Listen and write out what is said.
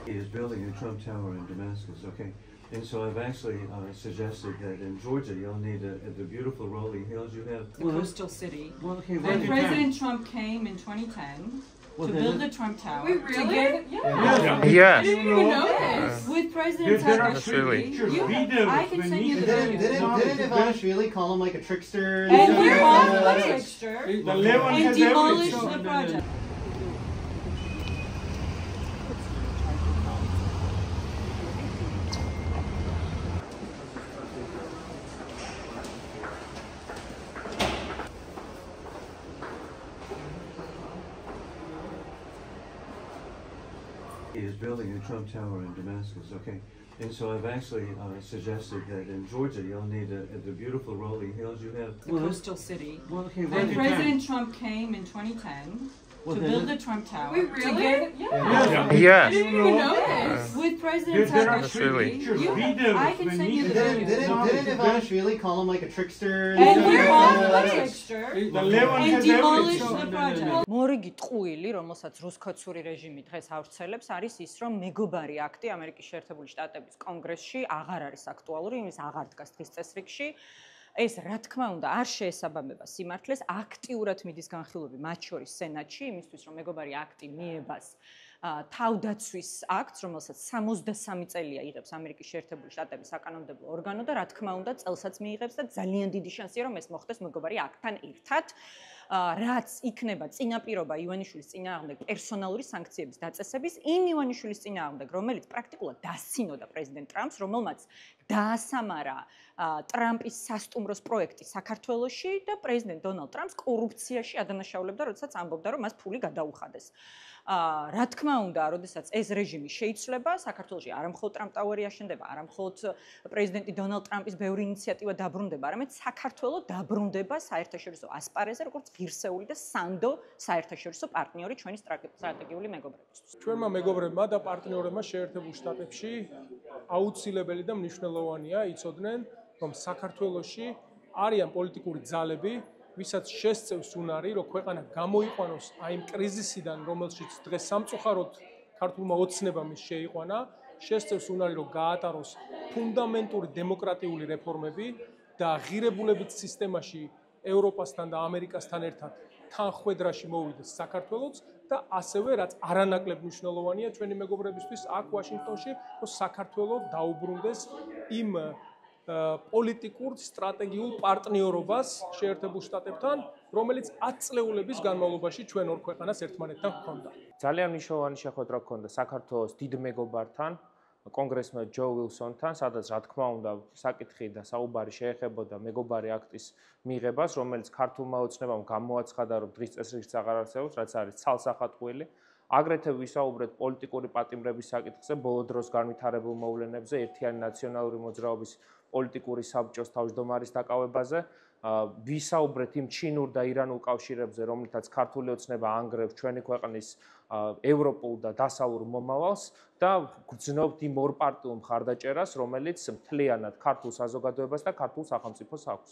He is building a Trump Tower in Damascus, okay? And so I've actually suggested that in Georgia you'll need the beautiful rolling hills you have. The coastal city. Well, okay, And President Trump came in 2010 to build the Trump Tower. Wait, really? Yeah. I didn't even know this. With President Saakashvili. I can send you the video. Didn't Ivanishvili call him like a trickster? And we're all a trickster. And demolish the project. He is building a Trump Tower in Damascus, okay? And so I've actually suggested that in Georgia you'll need the beautiful rolling hills you have. The coastal city. Well, okay, And President Trump came in 2010 to build the Trump Tower. Wait, really? I didn't even know this. With President Saakashvili. I can send you the video. Didn't Ivanishvili call him like a trickster? And we're all a trickster. And demolish the project. მორიგი ტყუილი, რომელსაც რუსკოცური რეჟიმი დღეს ავრცელებს, არის ის, რომ მეგობარი აქტი ამერიკის შეერთებული შტატების კონგრესში აღარ არის აქტუალური, იმის აღარ დგას დღის წესრიგში. ეს რა თქმა უნდა არ შეესაბამება სიმართლეს, აქტიურად მიდის განხილვები მათ შორის სენატში, იმისთვის რომ მეგობარი აქტი მიებას თავდაცვის აქტს, რომელსაც 63 წელია იღებს ამერიკის შეერთებული შტატების საკანონმდებლო ორგანო და რა თქმა უნდა წელსაც მიიღებს და ძალიან დიდი შანსია რომ ეს მოხდეს მეგობარი აქტთან ერთად. რაც იქნება წინაპირობა ივანიშვილის წინააღმდეგ პერსონალური სანქციების დაწესების იმ ივანიშვილის წინააღმდეგ, რომელიც პრაქტიკულად დასცინოდა პრეზიდენტ ტრამპს, რომელმაც დაასამარა ტრამპის სასტუმროს პროექტი საქართველოში და პრეზიდენტ დონალდ ტრამპს კორუფციაში ადანაშაულებდა, როდესაც ამბობდა, რომ მას ფული გადაუხადეს. რა თქმა უნდა, როდესაც ეს რეჟიმი შეიცვლება, საქართველოში არა მხოლოდ ტრამპ ტაუერი აშენდება, არა მხოლოდ პრეზიდენტი დონალდ ტრამპის ბევრი ინიციატივა დაბრუნდება, არამედ საქართველო დაბრუნდება საერთაშორისო ასპარეზზე, როგორც ღირსეული და სანდო საერთაშორისო პარტნიორი ჩვენი სტრატეგიული მეგობრებისთვის. ჩვენმა მეგობრებმა და პარტნიორებმა შეერთებულ შტატებში აუცილებელი და მნიშვნელოვანია იცოდნენ, რომ საქართველოში არიან პოლიტიკური ძალები, ვისაც შესწევს უნარი, რომ ქვეყანა გამოიყვანოს აი იმ კრიზისიდან, რომელშიც დღეს სამწუხაროდ ქართულმა ოცნებამ შეიყვანა, შესწევს უნარი, რომ გაატაროს ფუნდამენტური დემოკრატიული რეფორმები და ღირებულებით სისტემაში ევროპასთან და ამერიკასთან ერთად თანხვედრაში მოვიდეს საქართველოც და ასევე რაც არანაკლებ მნიშვნელოვანია ჩვენი მეგობრებისთვის აქ ვაშინგტონში, რომ საქართველო დაუბრუნდეს იმ პოლიტიკურ სტრატეგიულ პარტნიორობას შეერთებულ შტატებთან, რომელიც 10 წლეულების განმავლობაში ჩვენ ორ ქვეყანას ერთმანეთთან ჰქონდა. ძალიან მნიშვნელოვანი შეხვედრა ჰქონდა საქართველოს დიდ მეგობართან, კონგრესმენ ჯო ვილსონთან, სადაც რა თქმა უნდა საკითხი და საუბარი შეეხებოდა მეგობარი აქტის მიღებას, რომელიც ქართულმა ოცნებამ გამოაცხადა, რომ დღის წესრიგიც აღარ არსებობს, რაც არის ცალსახატყვილი. აგრეთვე ვისაუბრეთ პოლიტიკური პატიმრების საკითხზე, ბოლო დროს განვითარებულ მოვლენებზე, ერთიანი ნაციონალური მოძრაობის პოლიტიკური საბჭოს თავმჯდომარის დაკავებაზე, ვისაუბრეთ იმ ჩინურ და ირანულ კავშირებზე, რომლითაც ქართული ოცნება ანგრევს ჩვენი ქვეყნის ევროპულ და დასავლურ მომავალს და გრძნობთ იმ ორპარტიულ მხარდაჭერას, რომელიც მთლიანად ქართულ საზოგადოებას და ქართულ სახელმწიფოს აქვს.